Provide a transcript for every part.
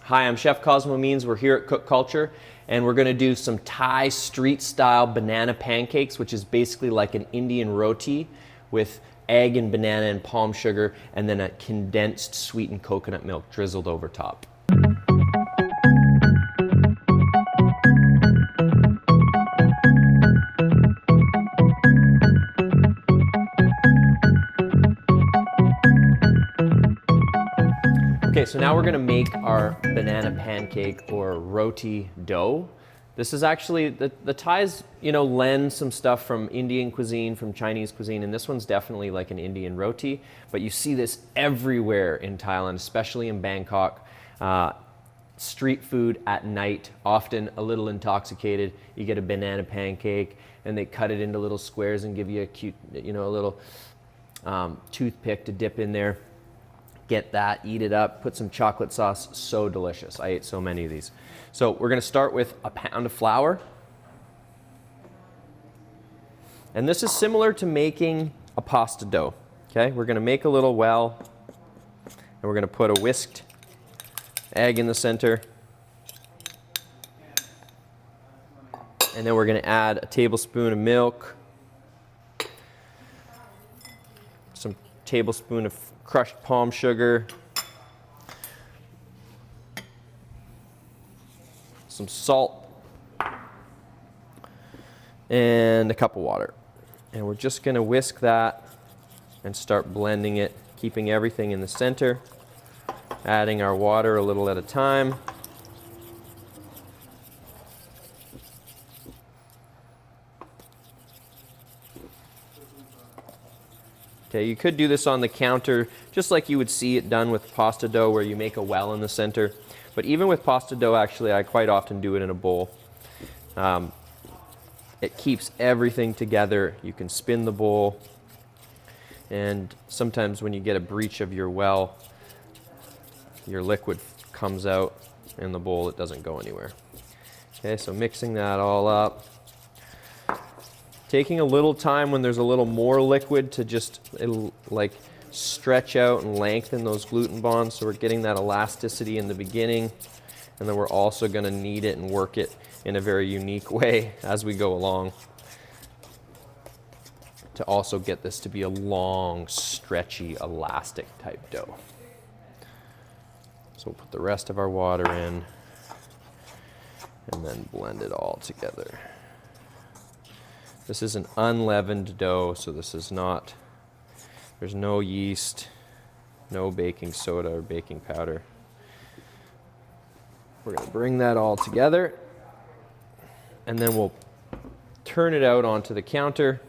Hi, I'm Chef Cosmo. We're here at Cook Culture, and we're gonna do some Thai street style banana pancakes, which is basically like an Indian roti with egg and banana and palm sugar, and then a condensed sweetened coconut milk drizzled over top. Okay, so now we're gonna make our banana pancake or roti dough. This is actually, the Thais, lend some stuff from Indian cuisine, from Chinese cuisine, and this one's definitely like an Indian roti, but you see this everywhere in Thailand, especially in Bangkok. Street food at night, often a little intoxicated. You get a banana pancake, and they cut it into little squares and give you a cute, a little toothpick to dip in there. Get that, eat it up, put some chocolate sauce, so delicious. I ate so many of these. So we're gonna start with a pound of flour. And this is similar to making a pasta dough, okay? We're gonna make a little well, and we're gonna put a whisked egg in the center. And then we're gonna add a tablespoon of milk, some tablespoon of crushed palm sugar, some salt, and a cup of water. And we're just gonna whisk that and start blending it, keeping everything in the center, adding our water a little at a time. Okay, you could do this on the counter, just like you would see it done with pasta dough, where you make a well in the center. But even with pasta dough, actually, I quite often do it in a bowl. It keeps everything together. You can spin the bowl. And sometimes when you get a breach of your well, your liquid comes out in the bowl. It doesn't go anywhere. Okay, so mixing that all up. Taking a little time when there's a little more liquid to just like stretch out and lengthen those gluten bonds, so we're getting that elasticity in the beginning, and then we're also going to knead it and work it in a very unique way as we go along to also get this to be a long, stretchy, elastic type dough. So we'll put the rest of our water in and then blend it all together. This is an unleavened dough, so this is not, there's no yeast, no baking soda or baking powder. We're gonna bring that all together, and then we'll turn it out onto the counter,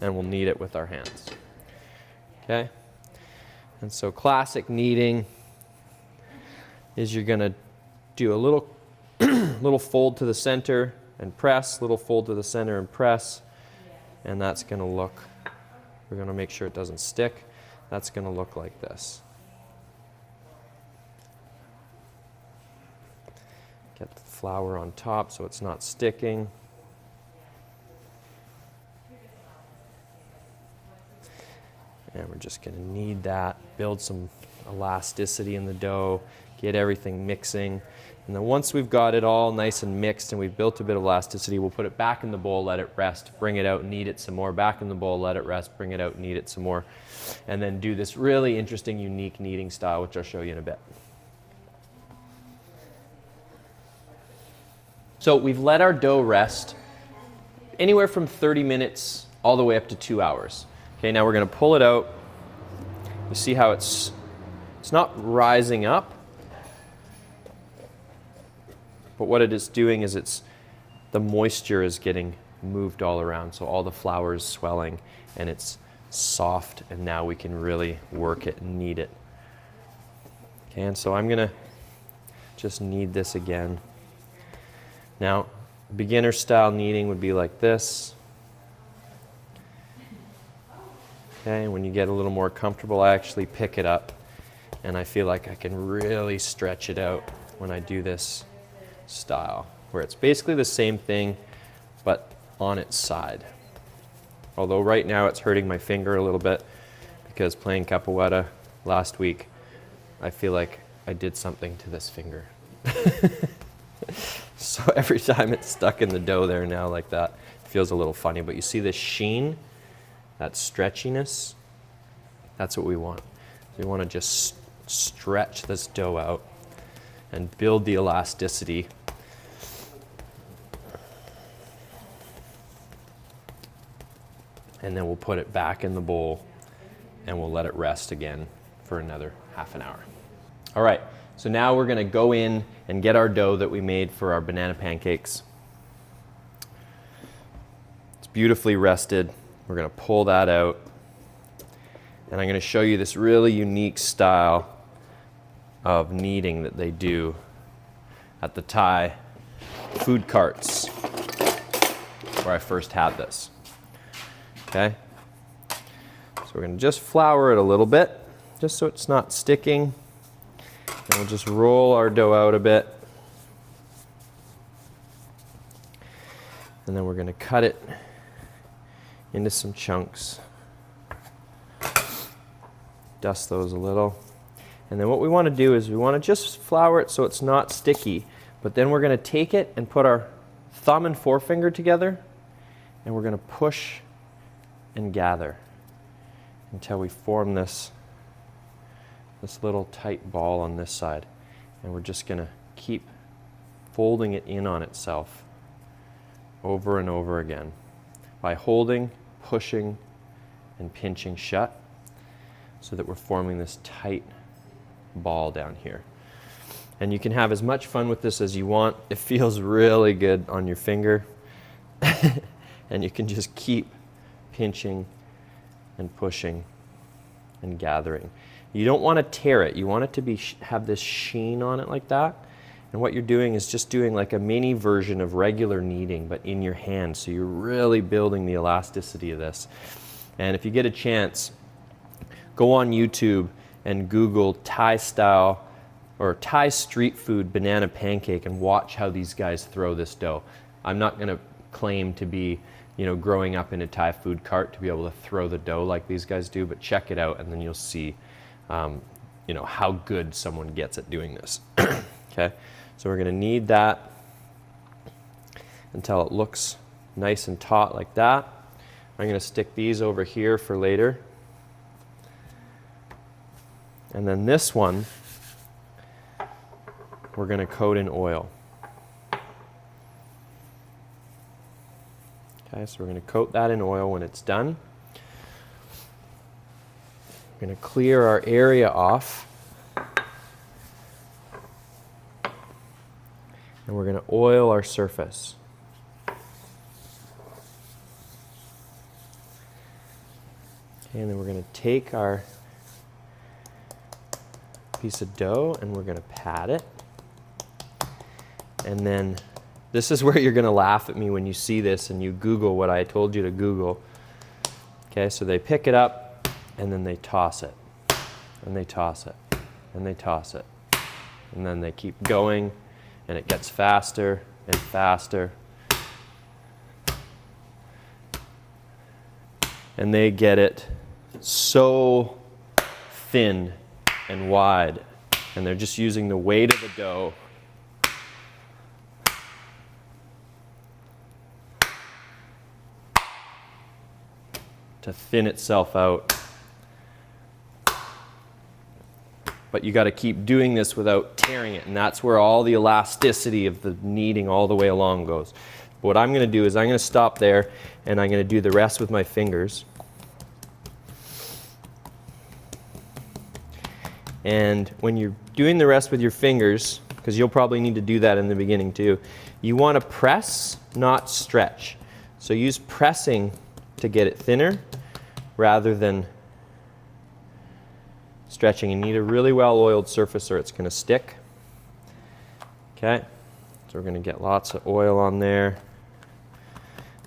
and we'll knead it with our hands, okay? And so classic kneading is you're gonna do a little fold to the center and press, little fold to the center and press, and that's going to look, we're going to make sure it doesn't stick, that's going to look like this. Get the flour on top so it's not sticking. And we're just going to knead that, build some elasticity in the dough, get everything mixing. And then once we've got it all nice and mixed and we've built a bit of elasticity, we'll put it back in the bowl, let it rest, bring it out, knead it some more, back in the bowl, let it rest, bring it out, knead it some more, and then do this really interesting, unique kneading style, which I'll show you in a bit. So we've let our dough rest anywhere from 30 minutes all the way up to 2 hours. Okay, now we're gonna pull it out. You see how it's not rising up, but what it is doing is the moisture is getting moved all around, so all the flour is swelling and it's soft, and now we can really work it and knead it. Okay, and so I'm gonna just knead this again. Now, beginner style kneading would be like this. Okay, when you get a little more comfortable, I actually pick it up, and I feel like I can really stretch it out when I do this style, where it's basically the same thing but on its side. Although right now it's hurting my finger a little bit because playing capoeira last week, I feel like I did something to this finger. So every time it's stuck in the dough there now like that, it feels a little funny. But you see this sheen, that stretchiness? That's what we want. So we want to just stretch this dough out and build the elasticity. And then we'll put it back in the bowl and we'll let it rest again for another half an hour. All right, so now we're gonna go in and get our dough that we made for our banana pancakes. It's beautifully rested. We're gonna pull that out. And I'm gonna show you this really unique style of kneading that they do at the Thai food carts where I first had this. Okay, so we're going to just flour it a little bit, just so it's not sticking. And we'll just roll our dough out a bit. And then we're going to cut it into some chunks. Dust those a little. And then what we want to do is we want to just flour it so it's not sticky. But then we're going to take it and put our thumb and forefinger together, and we're going to push and gather until we form this little tight ball on this side. And we're just going to keep folding it in on itself over and over again by holding, pushing, and pinching shut so that we're forming this tight ball down here. And you can have as much fun with this as you want. It feels really good on your finger. And you can just keep pinching and pushing and gathering. You don't want to tear it. You want it to have this sheen on it like that. And what you're doing is just doing like a mini version of regular kneading, but in your hand. So you're really building the elasticity of this. And if you get a chance, go on YouTube and Google Thai style or Thai street food banana pancake and watch how these guys throw this dough. I'm not going to claim to be, growing up in a Thai food cart to be able to throw the dough like these guys do, but check it out and then you'll see, how good someone gets at doing this. Okay, so we're going to knead that until it looks nice and taut like that. I'm going to stick these over here for later. And then this one, we're going to coat in oil. Okay, so we're going to coat that in oil when it's done. We're going to clear our area off. And we're going to oil our surface. Okay, and then we're going to take our piece of dough and we're going to pat it. And then this is where you're going to laugh at me when you see this and you Google what I told you to Google. Okay, so they pick it up and then they toss it. And they toss it. And they toss it. And then they keep going and it gets faster and faster. And they get it so thin and wide. And they're just using the weight of the dough to thin itself out. But you got to keep doing this without tearing it, and that's where all the elasticity of the kneading all the way along goes. But what I'm going to do is I'm going to stop there and I'm going to do the rest with my fingers. And when you're doing the rest with your fingers, because you'll probably need to do that in the beginning too, you want to press, not stretch. So use pressing to get it thinner rather than stretching. You need a really well-oiled surface or it's going to stick. Okay, so we're going to get lots of oil on there.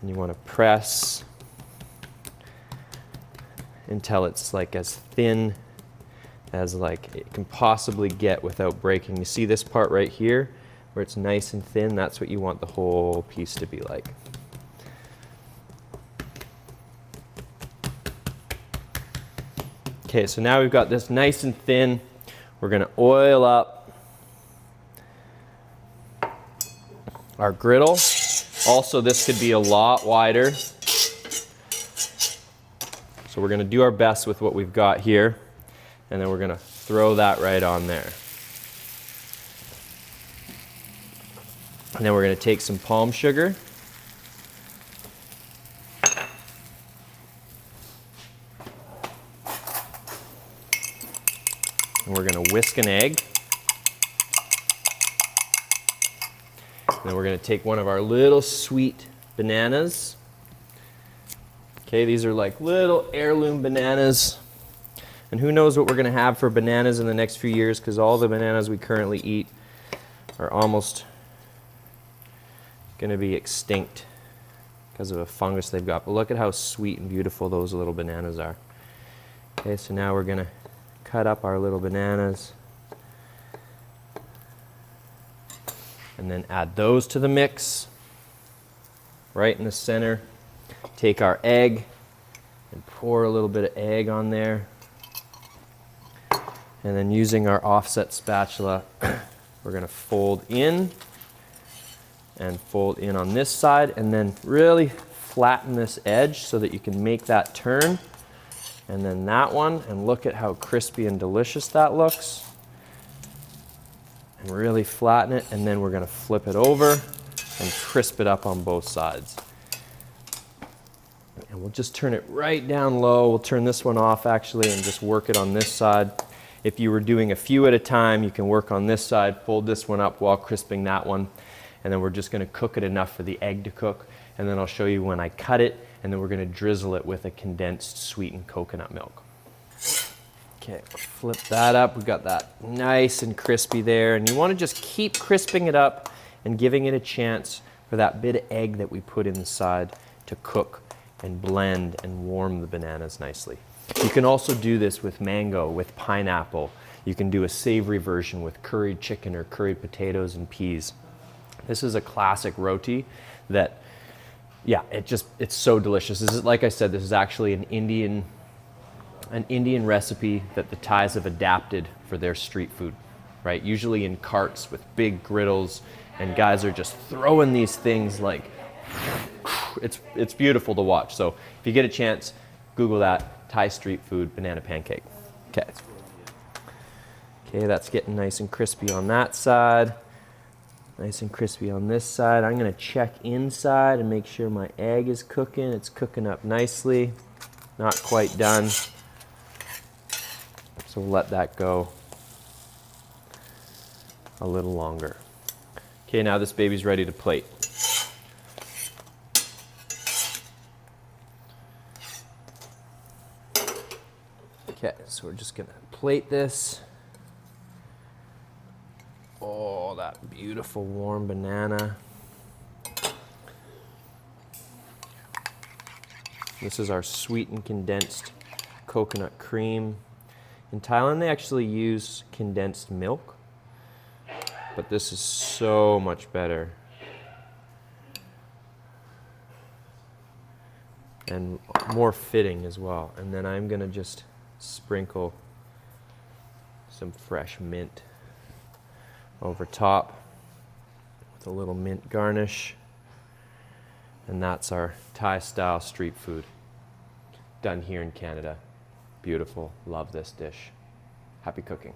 And you want to press until it's like as thin as like it can possibly get without breaking. You see this part right here where it's nice and thin? That's what you want the whole piece to be like. Okay, so now we've got this nice and thin. We're gonna oil up our griddle. Also, this could be a lot wider. So we're gonna do our best with what we've got here, and then we're gonna throw that right on there. And then we're gonna take some palm sugar. And we're gonna whisk an egg. And then we're gonna take one of our little sweet bananas. Okay, these are like little heirloom bananas. And who knows what we're gonna have for bananas in the next few years, because all the bananas we currently eat are almost gonna be extinct because of a fungus they've got. But look at how sweet and beautiful those little bananas are. Okay, so now we're gonna cut up our little bananas and then add those to the mix right in the center. Take our egg and pour a little bit of egg on there, and then using our offset spatula we're going to fold in and fold in on this side, and then really flatten this edge so that you can make that turn. And then that one, and look at how crispy and delicious that looks. And really flatten it, and then we're gonna flip it over and crisp it up on both sides. And we'll just turn it right down low. We'll turn this one off actually and just work it on this side. If you were doing a few at a time, you can work on this side, fold this one up while crisping that one. And then we're just gonna cook it enough for the egg to cook. And then I'll show you when I cut it, and then we're gonna drizzle it with a condensed sweetened coconut milk. Okay, flip that up. We've got that nice and crispy there. And you wanna just keep crisping it up and giving it a chance for that bit of egg that we put inside to cook and blend and warm the bananas nicely. You can also do this with mango, with pineapple. You can do a savory version with curried chicken or curried potatoes and peas. This is a classic roti that, yeah, it's so delicious. This is, like I said, this is actually an Indian recipe that the Thais have adapted for their street food, right? Usually in carts with big griddles, and guys are just throwing these things like, it's beautiful to watch. So if you get a chance, Google that, Thai street food banana pancake. Okay. Okay, that's getting nice and crispy on that side. Nice and crispy on this side. I'm gonna check inside and make sure my egg is cooking. It's cooking up nicely. Not quite done. So we'll let that go a little longer. Okay, now this baby's ready to plate. Okay, so we're just gonna plate this. Oh, that beautiful warm banana. This is our sweetened condensed coconut cream. In Thailand, they actually use condensed milk, but this is so much better. And more fitting as well. And then I'm gonna just sprinkle some fresh mint over top with a little mint garnish. And that's our Thai style street food done here in Canada. Beautiful, love this dish. Happy cooking.